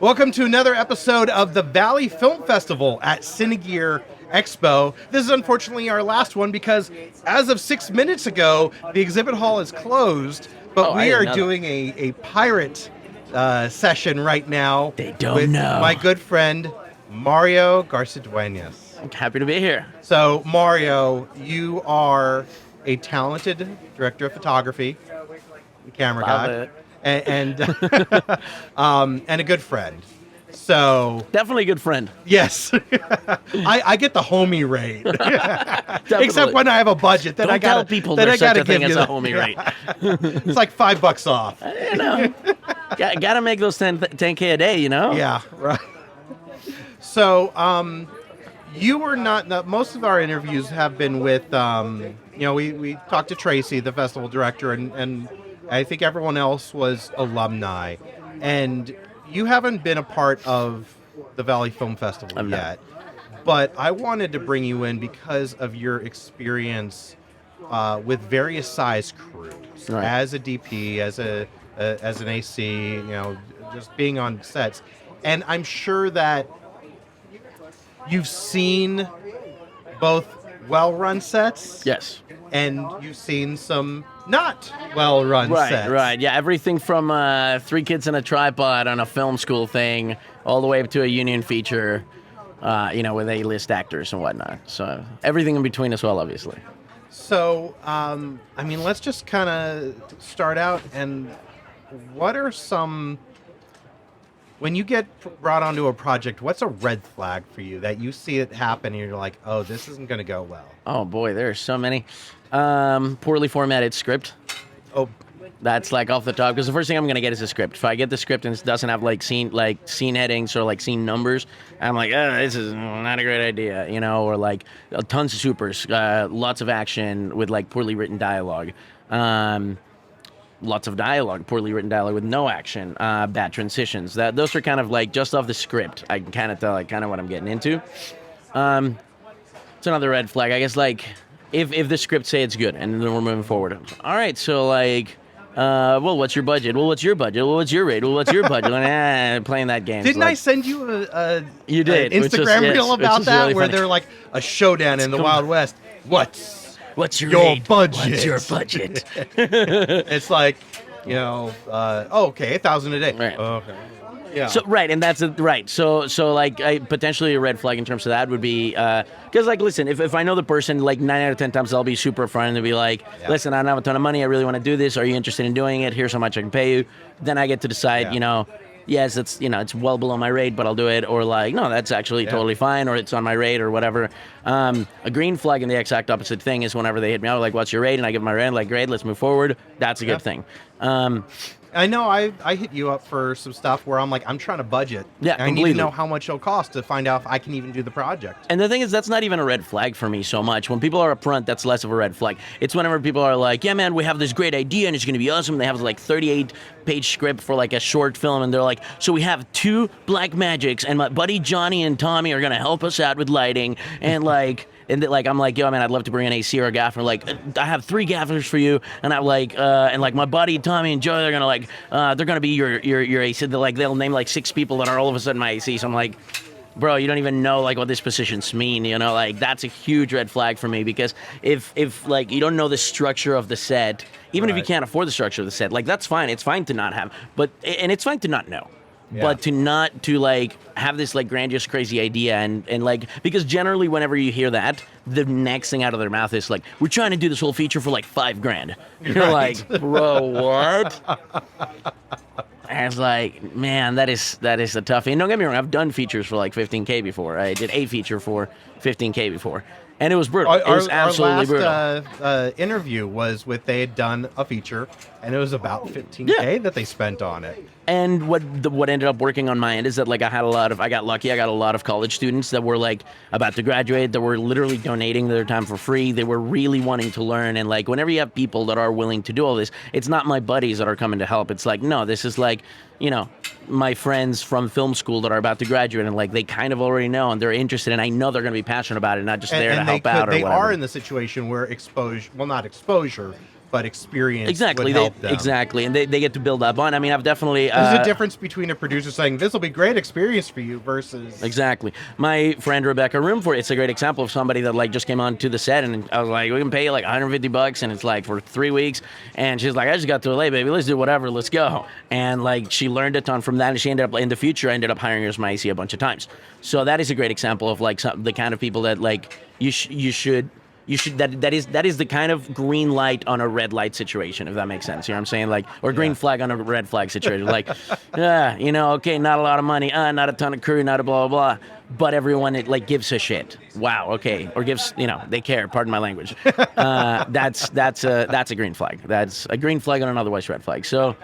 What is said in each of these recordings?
Welcome to another episode of the Valley Film Festival at Cine Expo. This is unfortunately our last one because as of 6 minutes ago, the exhibit hall is closed, but we are doing a pirate session right now with my good friend Mario Garcidueñas. I'm happy to be here. So Mario, you are a talented director of photography, camera guy, and a good friend. So definitely a good friend. Yes, I get the homie rate, except when I have a budget. Then Don't I gotta tell people then there's I gotta such a thing give as you a homie rate. It's like $5 off. You know, gotta make those 10K a day. You know. Yeah, right. So, you were not. Most of our interviews have been with, we talked to Tracy, the festival director, and I think everyone else was alumni, and you haven't been a part of the Valley Film Festival yet. But I wanted to bring you in because of your experience with various size crews, right, as a DP, as an AC, just being on sets, and I'm sure that you've seen both well-run sets, yes, and you've seen some not well-run sets. Right, yeah. Everything from 3 kids in a tripod on a film school thing, all the way up to a union feature, with A-list actors and whatnot. So everything in between as well, obviously. So, let's just kind of start out. And what are some... When you get brought onto a project, what's a red flag for you that you see it happen and you're like, oh, this isn't going to go well? Oh, boy, there are so many. Poorly formatted script. Oh, that's like off the top, because the first thing I'm going to get is a script. If I get the script and it doesn't have scene headings or scene numbers, I'm like, this is not a great idea, or tons of supers, lots of action with poorly written dialogue. Lots of dialogue, poorly written dialogue with no action, bad transitions. Those are kind of just off the script. I can kind of tell kind of what I'm getting into. It's another red flag. I guess if the script say it's good and then we're moving forward. All right, so well, what's your budget? Well, what's your budget? Well, what's your rate? Well, what's your budget? Playing that game. Didn't I send you you did, an Instagram reel about that really where funny. they're like a showdown in the Wild West? What's your rate? budget? What's your budget? It's okay, 1,000 a day. Right. Oh, okay. Yeah. So right, and that's right. So potentially a red flag in terms of that would be because listen, if I know the person 9 out of 10 times I'll be super upfront and be like, listen, I don't have a ton of money, I really want to do this. Are you interested in doing it? Here's how much I can pay you. Then I get to decide, yes, it's it's well below my rate, but I'll do it, or no, that's actually totally fine, or it's on my rate, or whatever. A green flag in the exact opposite thing is whenever they hit me out what's your rate, and I give them my rate, great, let's move forward. That's a good thing. I know I hit you up for some stuff where I'm like, I'm trying to budget. Yeah, I need to know how much it'll cost to find out if I can even do the project. And the thing is, that's not even a red flag for me so much. When people are upfront, that's less of a red flag. It's whenever people are like, yeah, man, we have this great idea and it's going to be awesome. They have 38-page script for a short film, and they're like, so we have 2 black magics, and my buddy Johnny and Tommy are going to help us out with lighting, and I'm like, yo, man, I'd love to bring an AC or a gaffer. I have 3 gaffers for you, and I'm my buddy Tommy and Joe, they're gonna be your AC. They'll name 6 people that are all of a sudden my AC. So I'm like, bro, you don't even know what these positions mean. That's a huge red flag for me, because if you don't know the structure of the set, even if you can't afford the structure of the set, that's fine. It's fine to not have, and it's fine to not know. Yeah. But to have this grandiose, crazy idea and because generally whenever you hear that, the next thing out of their mouth is we're trying to do this whole feature for $5,000. You're like, bro, what? And it's man, that is a toughie. And don't get me wrong, I've done features for $15K before. I did a feature for $15K before. And it was brutal. It was absolutely brutal. Our last interview was they had done a feature, and it was about $15K that they spent on it. And what ended up working on my end is that I got lucky. I got a lot of college students that were about to graduate, that were literally donating their time for free. They were really wanting to learn. And whenever you have people that are willing to do all this, it's not my buddies that are coming to help. It's no, this is my friends from film school that are about to graduate, and they kind of already know, and they're interested, and I know they're going to be passionate about it, not just there to help out or whatever. They are in the situation where not exposure, but experience Exactly, would help them. exactly, and they get to build up on. I mean, I've definitely. There's a difference between a producer saying this will be great experience for you versus Exactly. My friend Rebecca Roomford, it's a great example of somebody that like just came on to the set, and I was like, we can pay you like $150, and it's like for 3 weeks, and she's like, I just got to LA, baby, let's do whatever, let's go. And like she learned a ton from that, and she ended up in the future ended up hiring her as my AC a bunch of times. So that is a great example of like the kind of people that like you should. That is the kind of green light on a red light situation, if that makes sense. You know what I'm saying? Like, or green flag on a red flag situation. Like, okay, not a lot of money, not a ton of crew, not a blah blah blah, but everyone it like gives a shit. Wow, okay, or gives they care. Pardon my language. That's a green flag. That's a green flag on an otherwise red flag. So,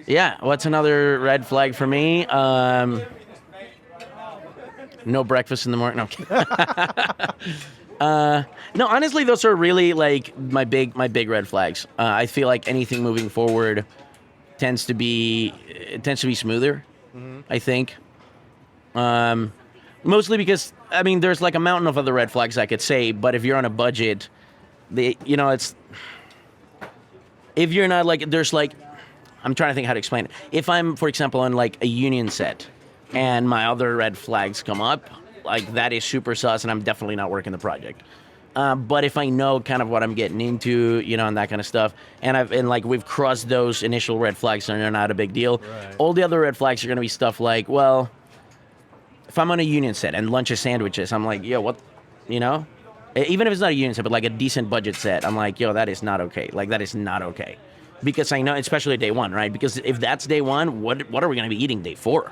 yeah, what's another red flag for me? No breakfast in the morning. No. No, honestly, those are really like my big red flags. I feel like anything moving forward tends to be smoother. Mm-hmm. I think, mostly because I mean, there's like a mountain of other red flags I could say, but if you're on a budget, it's if you're not like there's like I'm trying to think how to explain it. If I'm, for example, on like a union set, and my other red flags come up, like that is super sus, and I'm definitely not working the project. But if I know kind of what I'm getting into, and that kind of stuff, and like we've crossed those initial red flags and they're not a big deal. Right. All the other red flags are going to be stuff like, well, if I'm on a union set and lunch is sandwiches, I'm like, yo, what, even if it's not a union set, but like a decent budget set, I'm like, yo, that is not okay. Like that is not okay, because I know, especially day one, right? Because if that's day one, what are we going to be eating day 4?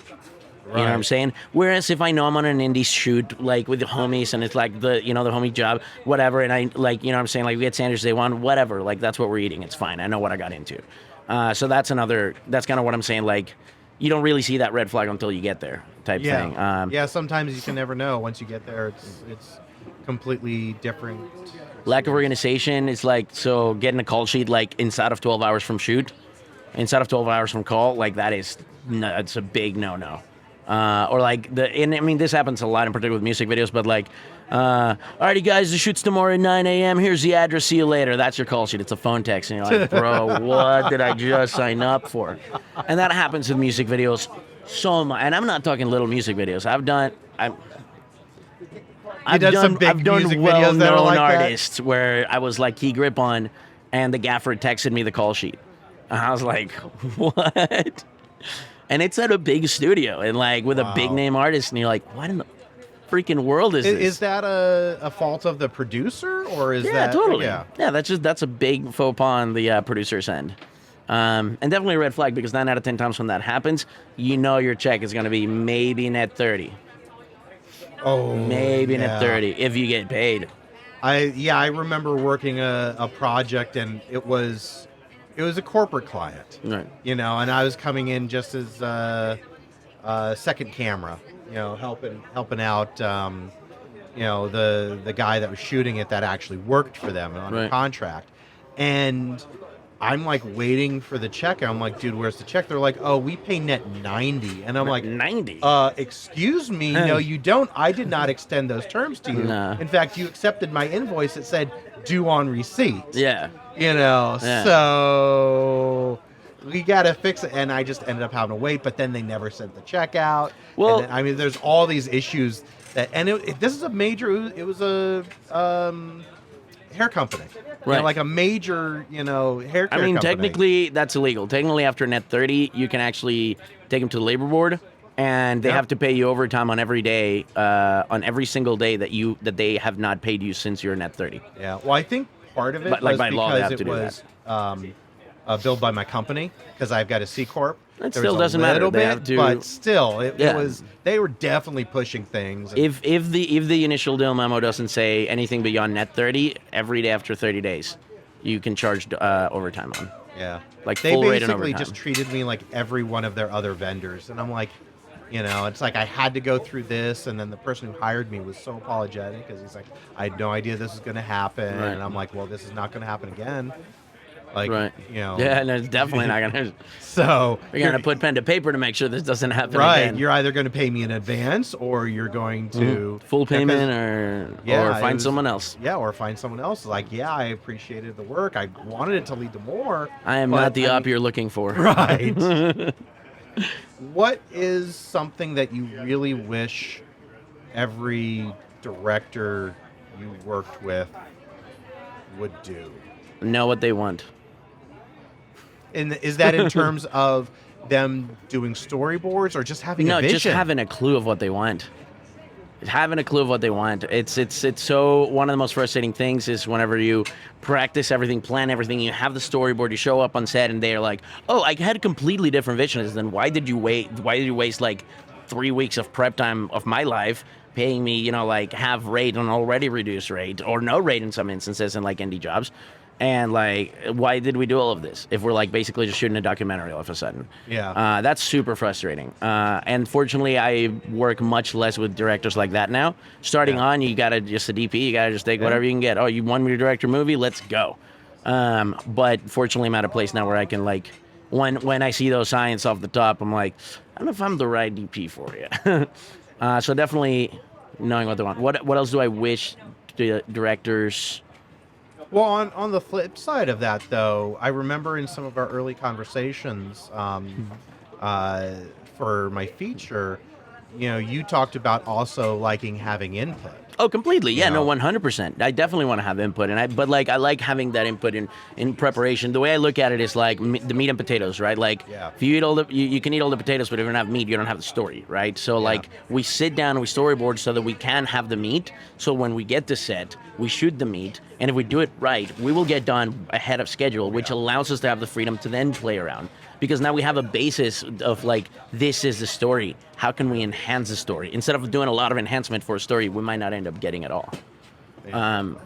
Right. You know what I'm saying? Whereas if I know I'm on an indie shoot, like with the homies, and it's like the homie job, whatever, and I like, what I'm saying? Like we get sandwiches day one, whatever, like that's what we're eating. It's fine. I know what I got into. So that's kind of what I'm saying. Like you don't really see that red flag until you get there type thing. Yeah, sometimes you can never know. Once you get there, it's completely different. Lack of organization is like, so getting a call sheet like inside of 12 hours from shoot, inside of 12 hours from call, like it's a big no-no. Or like and I mean this happens a lot in particular with music videos, but like, alrighty guys, the shoot's tomorrow at 9 a.m. Here's the address. See you later. That's your call sheet. It's a phone text, and you're like, bro, what did I just sign up for? And that happens with music videos so much. And I'm not talking little music videos. I've done some big music videos that are like artists where I was like key grip on, and the gaffer texted me the call sheet, and I was like, what? And it's at a big studio and like with a big name artist, and you're like, what in the freaking world is this? Is that a fault of the producer, or is that totally? Yeah, that's a big faux pas on the producer's end, and definitely a red flag, because 9 out of 10 times when that happens, your check is going to be maybe net 30. Oh, maybe net 30 if you get paid. I remember working a project, and it was a corporate client, right? And I was coming in just as second camera, helping out, the guy that was shooting it that actually worked for them on a contract, and I'm like waiting for the check, and I'm like, dude, where's the check? They're like, oh, we pay net 90, and I'm like, 90? Excuse me, no, you don't. I did not extend those terms to you. Nah. In fact, you accepted my invoice that said due on receipt. Yeah. So we got to fix it. And I just ended up having to wait, but then they never sent the check out. Well, and then, there's all these issues this is a major, it was a hair company. Right. Like a major, hair care company. Technically that's illegal. Technically after net 30, you can actually take them to the labor board, and they have to pay you overtime on every day, on every single day that they have not paid you since you're net 30. Yeah. Well, I think part of it was by law, they have because to it was billed by my company, because I've got a C corp. It still doesn't matter. They have to, but still, it was. They were definitely pushing things. If the initial deal memo doesn't say anything beyond net 30, every day after 30 days, you can charge overtime on. Yeah, like they full rate and basically overtime. just treated me like every one of their other vendors, and I'm like, it's like I had to go through this, and then the person who hired me was so apologetic, because he's like, I had no idea this was going to happen, and I'm like, well, this is not going to happen again. Like, Right. you know. Yeah, no, it's definitely not gonna. So We're gonna put pen to paper to make sure this doesn't happen right. again. You're either going to pay me in advance, or you're going to Full payment, 'cause- or it find was- someone else. Yeah, or find someone else. Like, yeah, I appreciated the work. I wanted it to lead to more. I am but, not the I op mean- you're looking for. Right. What is something that you really wish every director you worked with would do? Know what they want. And is that in terms of them doing storyboards or just having a No, vision? just having a clue of what they want. Having a clue of what they want. It's so one of the most frustrating things is whenever you practice everything, plan everything, you have the storyboard, you show up on set and they're like, "Oh, I had a completely different vision." Then why did you wait? Why did you waste like 3 weeks of prep time of my life paying me, like half rate on already reduced rate or no rate in some instances in like indie jobs? And like, why did we do all of this if we're like basically just shooting a documentary all of a sudden? Yeah. That's super frustrating. And fortunately, I work much less with directors like that now. Starting on, you gotta just a DP, you gotta just take whatever you can get. Oh, you want me to direct your movie? Let's go. But fortunately, I'm at a place now where I can like, when I see those signs off the top, I'm like, I don't know if I'm the right DP for you. So definitely knowing what they want. What else do I wish directors? Well, on the flip side of that, though, I remember in some of our early conversations for my feature, you talked about also liking having input. Oh, completely. Yeah, know? no, 100%. I definitely want to have input, but I like having that input in preparation. The way I look at it is like the meat and potatoes, right? Like, if you eat you can eat all the potatoes, but if you don't have meat, you don't have the story, right? So like, we sit down and we storyboard so that we can have the meat. So when we get to set, we shoot the meat, and if we do it right, we will get done ahead of schedule, which allows us to have the freedom to then play around. Because now we have a basis of like, this is the story. How can we enhance the story? Instead of doing a lot of enhancement for a story, we might not end up getting it all.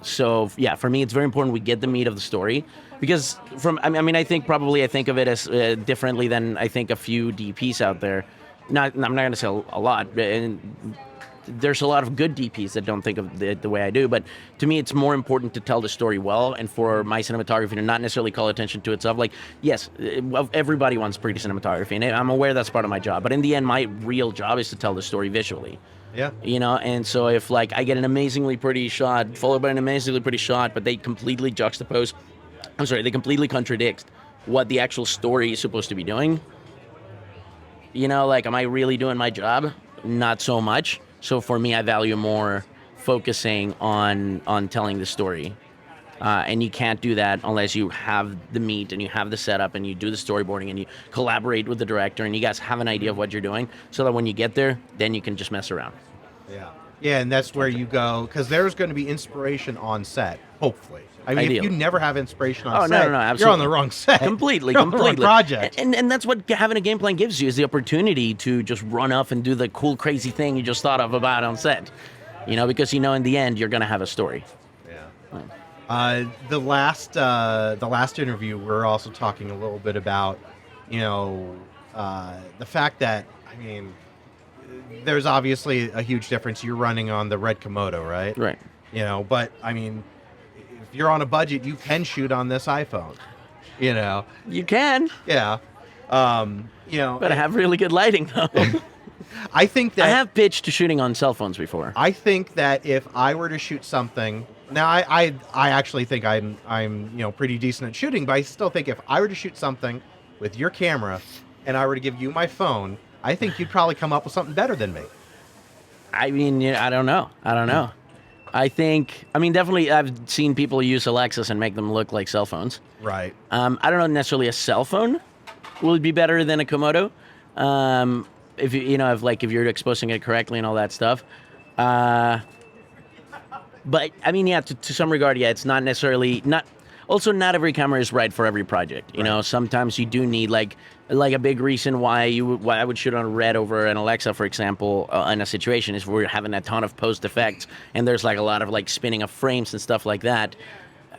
So yeah, for me, it's very important we get the meat of the story. Because I think of it as differently than I think a few DPs out there. I'm not going to say a lot, and there's a lot of good DPs that don't think of it the way I do, but to me, it's more important to tell the story well, and for my cinematography to not necessarily call attention to itself. Like, yes, everybody wants pretty cinematography, and I'm aware that's part of my job, but in the end, my real job is to tell the story visually. Yeah. And so if like I get an amazingly pretty shot followed by an amazingly pretty shot, but they completely they completely contradict what the actual story is supposed to be doing. Like, am I really doing my job? Not so much. So for me, I value more focusing on telling the story. And you can't do that unless you have the meat and you have the setup and you do the storyboarding and you collaborate with the director and you guys have an idea of what you're doing so that when you get there, then you can just mess around. Yeah. Yeah, and that's where you go, because there's going to be inspiration on set, hopefully. I mean, if you never have inspiration on set, no, absolutely. you're on the wrong set. Completely. You're on the wrong project. And that's what having a game plan gives you, is the opportunity to just run off and do the cool, crazy thing you just thought of about on set. Because in the end, you're going to have a story. Yeah. The last interview, we're also talking a little bit about, the fact that, there's obviously a huge difference. You're running on the Red Komodo, right? Right. But if you're on a budget, you can shoot on this iPhone. You can. Yeah. But I have really good lighting, though. I think that I have pitched to shooting on cell phones before. I think that if I were to shoot something, now I actually think I'm pretty decent at shooting, but I still think if I were to shoot something with your camera and I were to give you my phone, I think you'd probably come up with something better than me. I don't know. I think, definitely I've seen people use Alexas and make them look like cell phones. Right. I don't know necessarily a cell phone will be better than a Komodo. If if you're exposing it correctly and all that stuff. But to some regard, it's not necessarily also, not every camera is right for every project. Sometimes you do need like a big reason why I would shoot on a Red over an Alexa, for example, in a situation is we're having a ton of post effects and there's like a lot of like spinning of frames and stuff like that.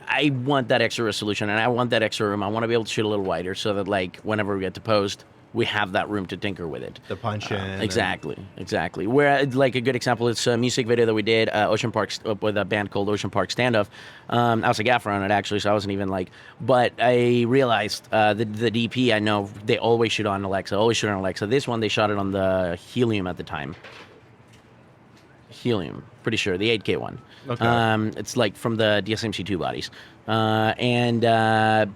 I want that extra resolution and I want that extra room. I want to be able to shoot a little wider so that like whenever we get to post, we have that room to tinker with it. The punch in. Exactly. Where like a good example is a music video that we did, Ocean Park, with a band called Ocean Park Standoff. I was a gaffer on it actually, so I wasn't even like. But I realized the DP, I know they always shoot on Alexa. This one they shot it on the Helium at the time. Helium, pretty sure, the 8K one. Okay. It's like from the DSMC2 bodies. And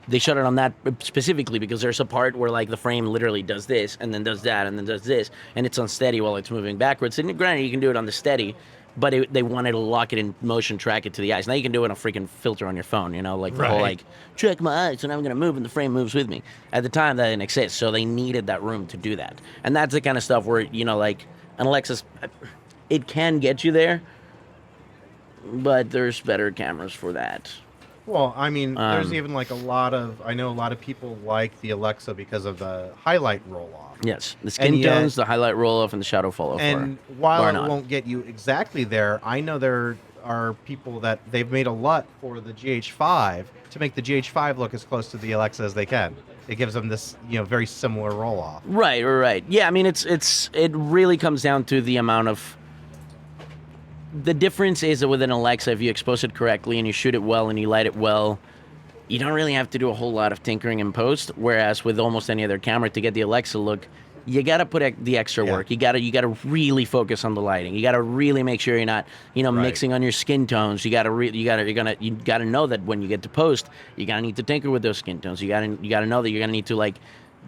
they shot it on that specifically because there's a part where like the frame literally does this and then does that and then does this, and it's unsteady while it's moving backwards. And granted, you can do it on the steady, but they wanted to lock it in motion, track it to the eyes. Now you can do it on a freaking filter on your phone, you know, like the whole like track my eyes and I'm gonna move and the frame moves with me. At the time that didn't exist, so they needed that room to do that. And that's the kind of stuff where, you know, like an Alexa's, it can get you there, but there's better cameras for that. Well, I mean, there's even like I know a lot of people like the Alexa because of the highlight roll-off. Yes, the skin tones, the highlight roll-off, and the shadow fall-off. And while it won't get you exactly there, I know there are people that they've made a LUT for the GH5 to make the GH5 look as close to the Alexa as they can. It gives them this, you know, very similar roll-off. Right. Yeah, I mean, it really comes down to the amount of. The difference is that with an Alexa, if you expose it correctly and you shoot it well and you light it well, you don't really have to do a whole lot of tinkering in post. Whereas with almost any other camera, to get the Alexa look, you gotta put the extra work. You gotta really focus on the lighting. You gotta really make sure you're not, you know, mixing on your skin tones. You gotta know that when you get to post, you're gonna need to tinker with those skin tones. You gotta know that you're gonna need to like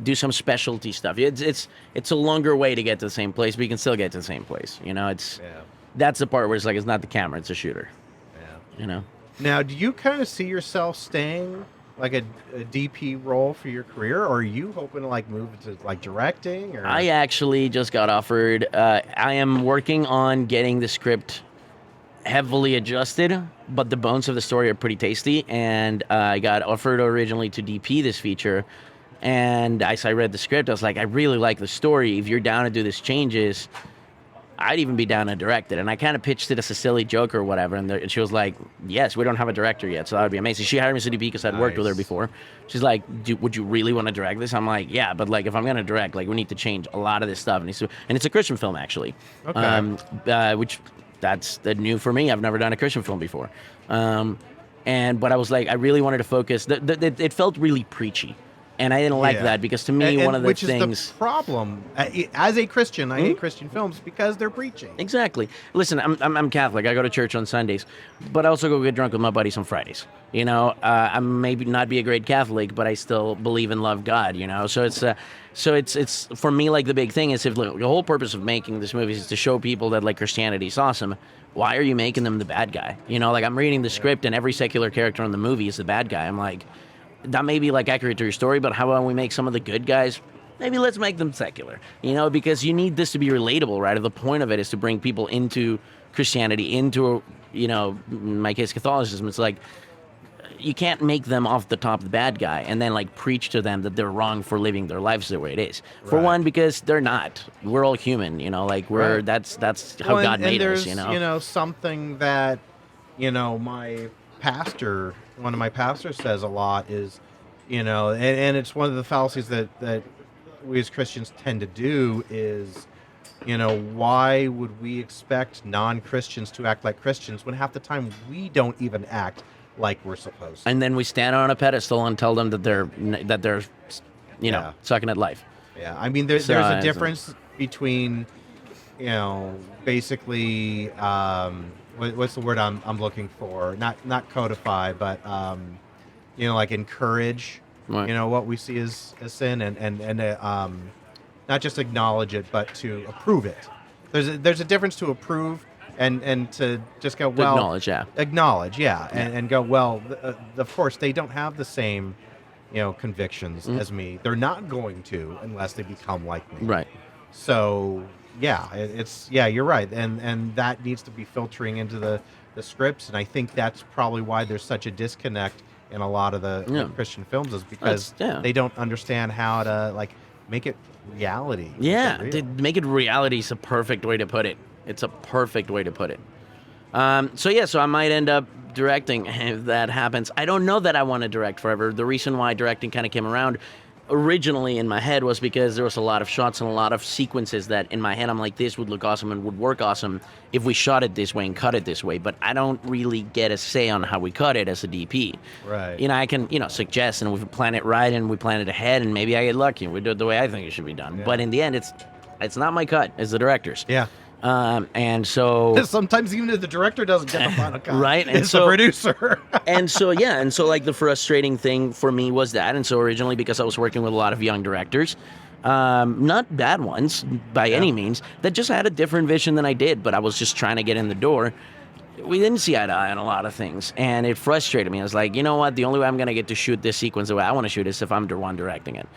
do some specialty stuff. It's a longer way to get to the same place, but you can still get to the same place. You know, that's the part where it's like, it's not the camera, it's a shooter. Yeah. You know? Now, do you kind of see yourself staying like a DP role for your career, or are you hoping to like move to like directing? Or? I actually just got offered, I am working on getting the script heavily adjusted, but the bones of the story are pretty tasty, and I got offered originally to DP this feature, and as I read the script, I was like, I really like the story. If you're down to do these changes, I'd even be down to direct it. And I kind of pitched it as a silly joke or whatever. And she was like, yes, we don't have a director yet, so that would be amazing. She hired me to DP because I'd worked with her before. She's like, would you really want to direct this? I'm like, yeah, but like if I'm going to direct, like we need to change a lot of this stuff. And it's a Christian film, actually. Okay. Which that's new for me. I've never done a Christian film before. But I was like, I really wanted to focus. It felt really preachy. And I didn't like that because to me, one of the things... Which is the problem. As a Christian, I hate Christian films because they're preaching. Exactly. Listen, I'm Catholic. I go to church on Sundays, but I also go get drunk with my buddies on Fridays. You know, I maybe not be a great Catholic, but I still believe and love God, you know? So it's for me, like the big thing is, if the whole purpose of making this movie is to show people that like Christianity is awesome, why are you making them the bad guy? You know, like I'm reading the script and every secular character in the movie is the bad guy. I'm like... That may be like accurate to your story, but how about we make some of the good guys? Maybe let's make them secular, you know, because you need this to be relatable, right? The point of it is to bring people into Christianity, into, you know, in my case, Catholicism. It's like, you can't make them off the top the bad guy and then like preach to them that they're wrong for living their lives the way it is. For one, because they're not. We're all human, you know, like that's how God made us, you know. You know, something that, you know, one of my pastors says a lot is, you know, and it's one of the fallacies that we as Christians tend to do is, you know, why would we expect non-Christians to act like Christians when half the time we don't even act like we're supposed to? And then we stand on a pedestal and tell them that they're you know, sucking at life. Yeah, I mean, there's a difference between, you know, basically, what's the word I'm looking for? Not codify, but you know, like encourage. Right. You know what we see as sin, and not just acknowledge it, but to approve it. There's a difference to approve and to just go, well, acknowledge, and go, well, of course they don't have the same, you know, convictions as me. They're not going to unless they become like me. Right. So you're right, and that needs to be filtering into the scripts, and I think that's probably why there's such a disconnect in a lot of the Christian films, is because they don't understand how to like make it reality. To make it reality is a perfect way to put it. It's a perfect way to put it. So I might end up directing if that happens. I don't know that I want to direct forever. The reason why directing kind of came around, originally in my head was because there was a lot of shots and a lot of sequences that in my head I'm like, this would look awesome and would work awesome if we shot it this way and cut it this way. But I don't really get a say on how we cut it as a DP. Right. You know, I can, suggest and we plan it right and we plan it ahead and maybe I get lucky and we do it the way I think it should be done. Yeah. But in the end, it's not my cut, it's the director's. Yeah. And so sometimes even if the director doesn't get the final cut, right, and it's so the producer. and so like the frustrating thing for me was that, and so originally because I was working with a lot of young directors, not bad ones by any means, that just had a different vision than I did, but I was just trying to get in the door. We didn't see eye to eye on a lot of things, and it frustrated me. I was like, you know what, the only way I'm going to get to shoot this sequence the way I want to shoot is if I'm the one directing it.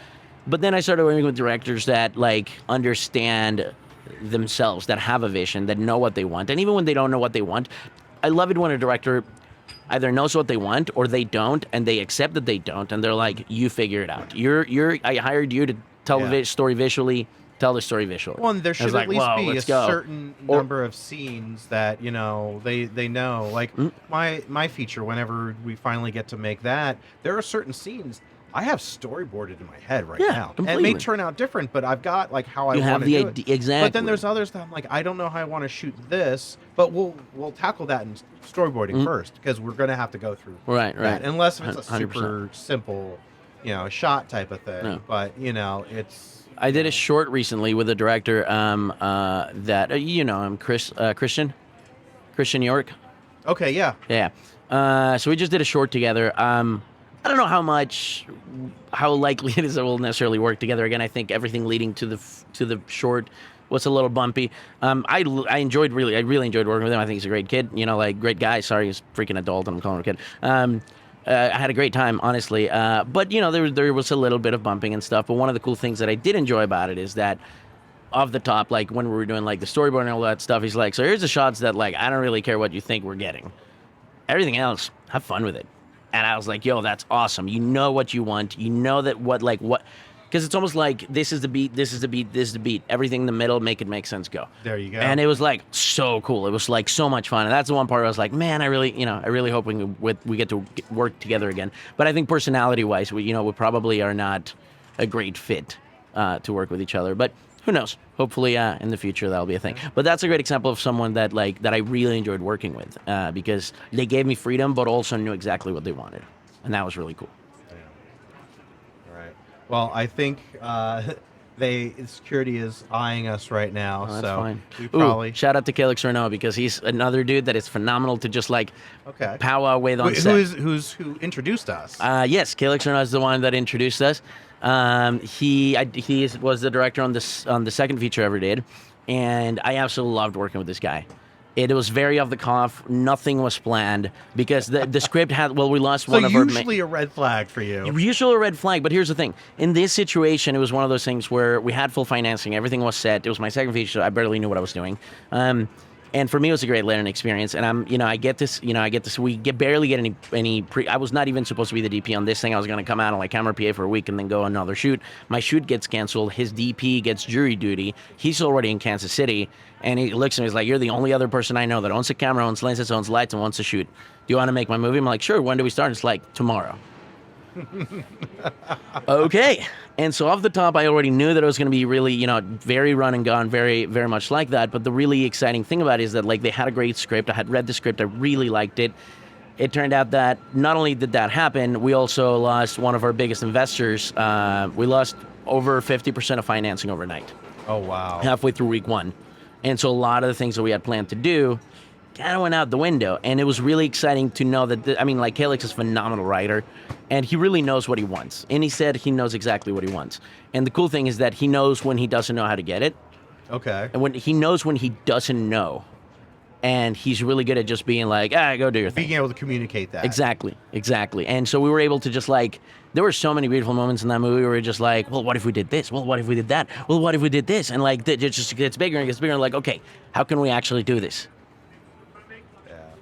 But then I started working with directors that like understand themselves, that have a vision, that know what they want. And even when they don't know what they want, I love it when a director either knows what they want or they don't, and they accept that they don't, and they're like, you figure it out. I hired you to tell the story visually, tell the story visually. Well, and there should like, at least be a go. certain number of scenes that, they know. Like my feature, whenever we finally get to make that, there are certain scenes I have storyboarded in my head right now. Completely. And it may turn out different, but I've got like how I want to do it. Exactly. But then there's others that I'm like, I don't know how I want to shoot this, but we'll tackle that in storyboarding first, because we're going to have to go through right. Unless it's a 100%. super simple, shot type of thing. No. But it's. I did a short recently with a director that him, Christian York. Okay, yeah. Yeah. So we just did a short together. I don't know how likely it is that we'll necessarily work together again. I think everything leading to the short was a little bumpy. I really enjoyed working with him. I think he's a great kid. Great guy. Sorry, he's a freaking adult, and I'm calling him a kid. I had a great time, honestly. But there was a little bit of bumping and stuff. But one of the cool things that I did enjoy about it is that off the top, like when we were doing like the storyboard and all that stuff, he's like, so here's the shots that like I don't really care what you think we're getting. Everything else, have fun with it. And I was like, yo, that's awesome. You know what you want. You know that what, because it's almost like this is the beat, this is the beat, this is the beat. Everything in the middle, make it make sense, go. There you go. And it was like so cool. It was like so much fun. And that's the one part where I was like, man, I really hope we get to work together again. But I think personality-wise, we probably are not a great fit to work with each other. But who knows? Hopefully, in the future, that'll be a thing. But that's a great example of someone that I really enjoyed working with because they gave me freedom, but also knew exactly what they wanted, and that was really cool. Yeah. All right. Well, I think security is eyeing us right now, That's so fine. we probably shout out to Calix Renault because he's another dude that is phenomenal to just powwow with on set. Who introduced us? Yes, Calix Renault is the one that introduced us. He was the director on the second feature I ever did, and I absolutely loved working with this guy. It was very off the cuff. Nothing was planned because the script had. Well, we lost one of our. Usually a red flag for you. Usually a red flag, but here's the thing. In this situation, it was one of those things where we had full financing. Everything was set. It was my second feature, so I barely knew what I was doing. And for me, it was a great learning experience. And I get this. We barely get any pre. I was not even supposed to be the DP on this thing. I was going to come out on camera PA for a week and then go on another shoot. My shoot gets canceled. His DP gets jury duty. He's already in Kansas City, and he looks at me. He's like, "You're the only other person I know that owns a camera, owns lenses, owns lights, and wants to shoot. Do you want to make my movie?" I'm like, "Sure. When do we start?" It's like tomorrow. Okay. And so off the top, I already knew that it was going to be really, very run and gun, very, very much like that. But the really exciting thing about it is that they had a great script. I had read the script. I really liked it. It turned out that not only did that happen, we also lost one of our biggest investors. We lost over 50% of financing overnight. Oh, wow. Halfway through week one. And so a lot of the things that we had planned to do kind of went out the window. And it was really exciting to know that, Calix is a phenomenal writer, and he really knows what he wants. And he said he knows exactly what he wants. And the cool thing is that he knows when he doesn't know how to get it. Okay. And when he knows when he doesn't know. And he's really good at just being like, go do your thing. Being able to communicate that. Exactly. And so we were able to just there were so many beautiful moments in that movie where we're just like, well, what if we did this? Well, what if we did that? Well, what if we did this? And it just gets bigger and gets bigger. And okay, how can we actually do this?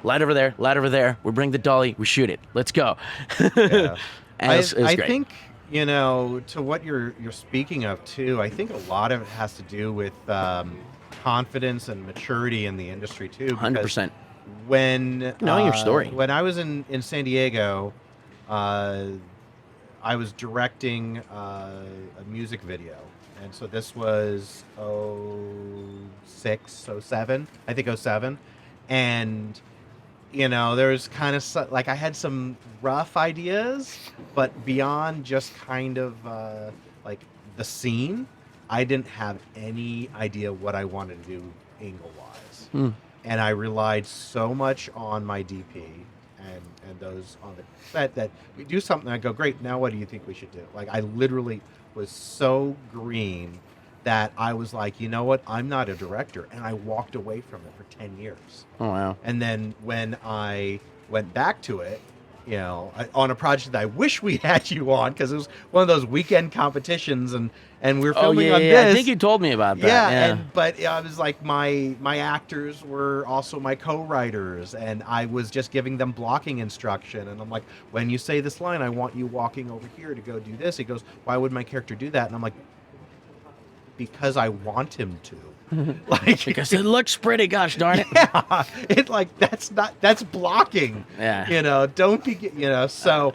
Light over there. We bring the dolly, we shoot it. Let's go. Yeah. And it was I great. think, to what you're speaking of too, I think a lot of it has to do with confidence and maturity in the industry too. 100%. When knowing your story. When I was in San Diego, I was directing a music video, and so this was '06, '07, I think '07, and there was kind of like I had some rough ideas, but beyond just kind of like the scene, I didn't have any idea what I wanted to do angle wise, and I relied so much on my DP and those on the set that we do something. I go, great. Now what do you think we should do? Like I literally was so green that I was like, you know what? I'm not a director, and I walked away from it for 10 years. Oh wow. And then when I went back to it, on a project that I wish we had you on, because it was one of those weekend competitions, and we were filming on this. I think you told me about that. Yeah. But I was like, my actors were also my co-writers, and I was just giving them blocking instruction. And I'm like, when you say this line, I want you walking over here to go do this. He goes, why would my character do that? And I'm like, because I want him to. Like, because it looks pretty, gosh darn it. Yeah, that's blocking. Yeah. Don't be, so,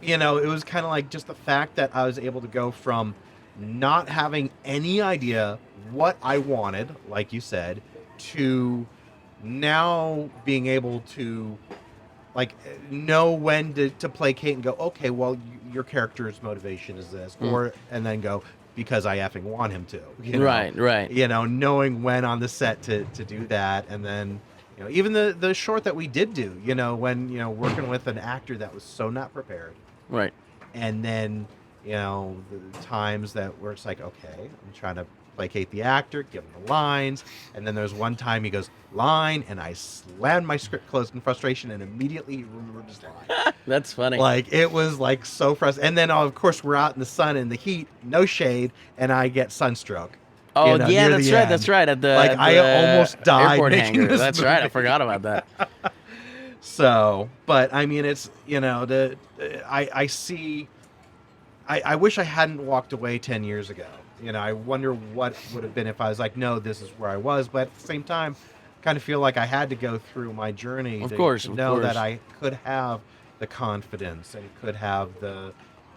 it was kind of like just the fact that I was able to go from not having any idea what I wanted, like you said, to now being able to like know when to placate and go, okay, well, your character's motivation is this, and then go, because I effing want him to. Right. Knowing when on the set to do that. And then, even the short that we did do, when, working with an actor that was so not prepared. Right. And then, the times that where it's like, okay, I'm trying to placate the actor, give him the lines. And then there's one time he goes, line, and I slammed my script closed in frustration, and immediately he remembered his line. That's funny. Like, it was like so frustrating. And then, of course, we're out in the sun in the heat, no shade, and I get sunstroke. Oh, yeah, that's right. End. That's right. At the I almost died airport making hangar. this That's movie. right. I forgot about that. So, but I mean, it's I see. I wish I hadn't walked away 10 years ago. I wonder what would have been if I was like, no, this is where I was. But at the same time, kind of feel like I had to go through my journey to know that I could have the confidence and could have the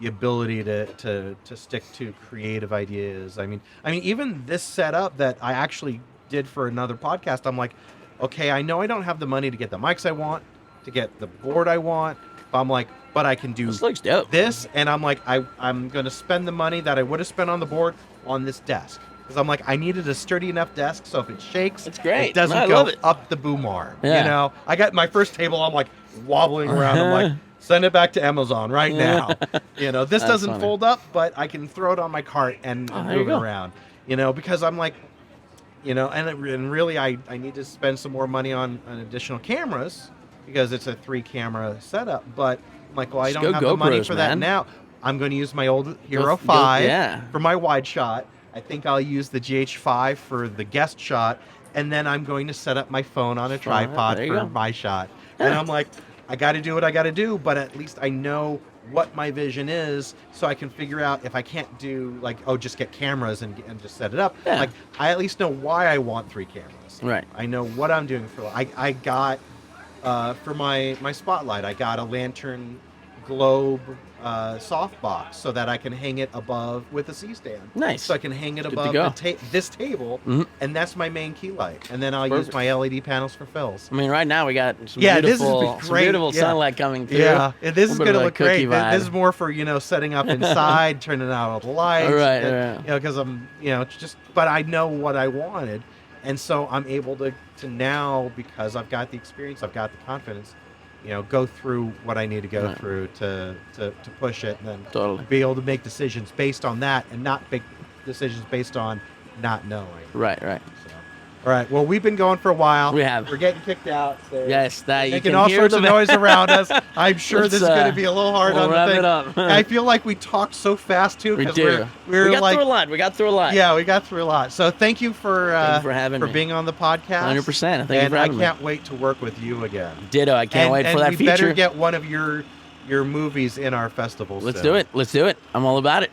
ability to stick to creative ideas. I mean, even this setup that I actually did for another podcast, I'm like, okay, I know I don't have the money to get the mics I want, to get the board I want. But I'm like, but I can do this looks dope. This, and I'm like, I'm going to spend the money that I would have spent on the board on this desk. Because I'm like, I needed a sturdy enough desk, so if it shakes, it's great. It doesn't go up the boom arm. Yeah. I got my first table, I'm like wobbling around. I'm like, send it back to Amazon right now. This doesn't fold up, but I can throw it on my cart and move it around. Because I'm like, and really I need to spend some more money on additional cameras because it's a 3-camera setup. But I'm like, well, I don't have the money for that now. I'm going to use my old Hero 5 for my wide shot. I think I'll use the GH5 for the guest shot, and then I'm going to set up my phone on a tripod for my shot. And I'm like, I got to do what I got to do, but at least I know what my vision is, so I can figure out if I can't do like, just get cameras and just set it up. Yeah. Like, I at least know why I want 3 cameras. Right. I know what I'm doing for. I got for my spotlight, I got a lantern globe softbox so that I can hang it above with a C-stand. Nice. So I can hang it above this table, and that's my main key light. And then I'll use my LED panels for fills. I mean, right now we got some beautiful sunlight coming through. Yeah, this is going to look great. This is more for, setting up inside, turning out all the lights. Right. Because I'm, but I know what I wanted. And so I'm able to now, because I've got the experience, I've got the confidence, go through what I need to go through to push it, and then be able to make decisions based on that, and not make decisions based on not knowing. Right. So, all right. Well, we've been going for a while. We have. We're getting kicked out. So yes, that making all sorts of noise around us. I'm sure this is going to be a little hard on the thing. Wrap it up. I feel like we talked so fast too. We do. We got through a lot. Yeah, we got through a lot. So thank you for having me. being on the podcast. 100%. Thank you for having me. I can't wait to work with you again. Ditto. I can't wait for that feature. And we better get one of your movies in our festival. Let's do it. I'm all about it.